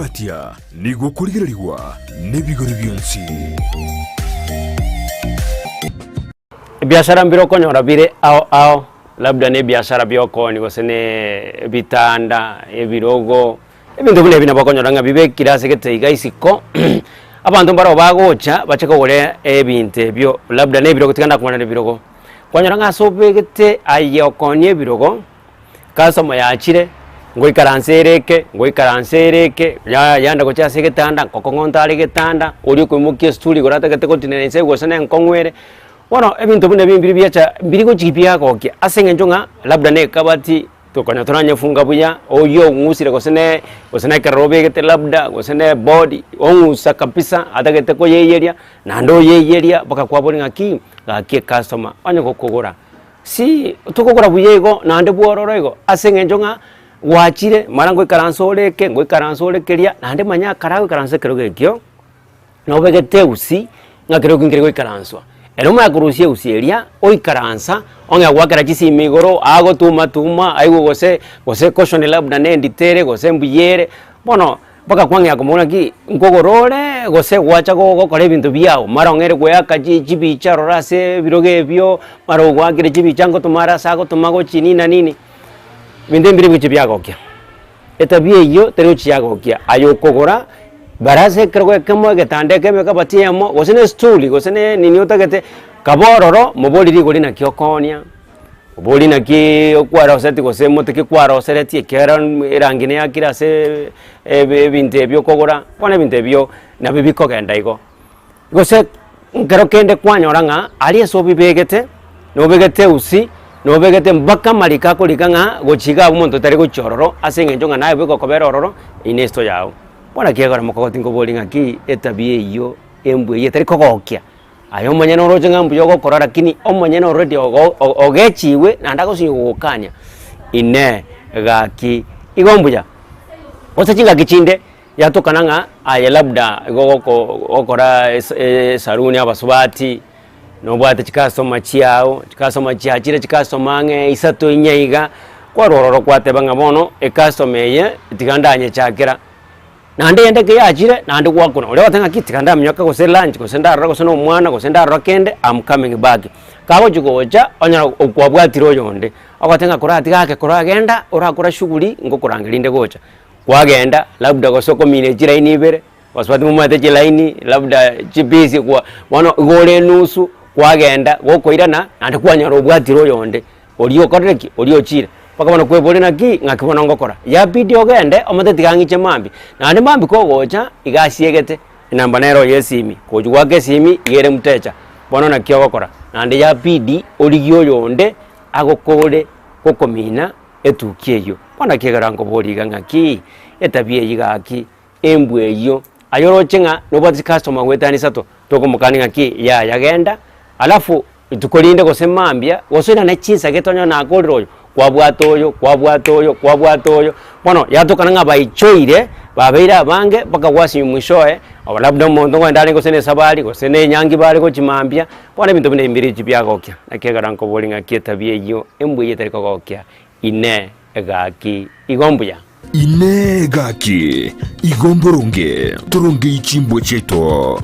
atia niguo kurigirirwa n'ibigori byonsi. Biashara mbiro konyora bire ao labda ne biashara byokoni gosene bitanda ebirogo ebintu bune bina bakonyora nga bibe kirase geteiga isiko abantu mbaro bagocha bachaka gore ebintu ebyo labda ne birogo tikanda kumana ne birogo konyora nga sobegete ayokonye birogo kasoma yachire ngoi karansereke yanda gocha segetanda kokongontale getanda uri kumukie stuli gorata gete kontinense gosene nkongwere. Bueno, ebintu bune bimbiri byacha mbirigo jipya koke asenge njonga labda ne kabati tokonya tonanya funga buya oyo ngusire gosene karobe gete labda gosene body ongusa kabisa adagete ko yeyeria nando yeyeria baka kwabori ngaki gake customer anya kokogora si tokogora buyego nande bwororego asenge njonga wachire marango karansoleke ngoi karansolekeria nande manya karawe karanse kerogekyo nobegete usi ngakero kingirego karanswa eroma yakurusie usieria oikaransa onga gwakera chisi migoro ago tuma aigo gose koshone labda ne nditere gose mbuyere bono baka kwanga yakumona ki ngogorore gose gwacha gogo kore bintu byao marongere gwaka chibicha rorase biroge byo maro gwakire chibicha ngo tumara sago tumago chini na nini binde mbiri bichi byagokya etabie iyo tere uchiyagokya ayo kogora barase kerwe kemo getande keme kabatiemo gosene stuli gosene nini utagete kabororo moboliri goli na kiokonia oboli na ki okwara seti gose moteke kwara sereti kera irangine yakira se ebinte byo kogora kone binte byo na bibiko genda igo gose ngero kende kwanyora nga ali eso bibegete no begete usi no begete mbaka malika kolikanga gochiga umuntu tari gochororo asenge njonga nayo biko koberororo inesto yao. Bona kiagora mokoti ngobolinga ki etabie iyo embwe yetari kogokya ayo manyana oroje ngambu yogo korara kini omanyana already ogechiwe nandako singukanya ine gaki igombuya osachinga kichinde yatokana nga aye labda gogo okora saruni abasubati nobwate chikasoma chiao chire chikasoma nge isato inyaiga kwarororo kwatebanga bono ekasomeye tikandanye chakera nande yende ke yachire nande gwakuna ole watanga kiti kanda mnyoka gose lunch gose ndarara gose no mwana gose ndarara kende am coming back kago jugoja onya okwabwatiro yonde akwatenga kurati gake kuragenda urakura shughuli ngokurangirinde gocha kwagenda labda gosoko mine jira inibere waswati mumate jilaini labda chibisi kwa wana gole nusu kwagenda gokoirana nande kwanya robwatiro yonde oliyo koreki oliyo chire paka bano kwebole naki ngakibona ngokora ya video gende omate tikangiche mambi nande mambi ko gocha igasiegete namba nero yesimi kojwa gesimi yere mutecha bono nakyo gokora nande ya pidi oliyo yonde agokole kokomina etukieyo bona kigarango boliga ngaki etabie yigaki embwe yo ayorochenga nobati customer wetani sato toko mukani ngaki ya yagenda alafu tukolinde gosemambia gosena na chinsa getonya na akoriro kwabwatoyo bono yatokana nga baichoire babeira bange paka gwasi mwishoe labda mondo ngandale gosene sabali gosene nyangi bali ko chimambia bona bintu bine mbiri chibyagokya nakegaranko bolinga kietabie iyo embwe yetari kogokya ine egaki igombuya ine egaki igomboronge turonge ichimbo cheto.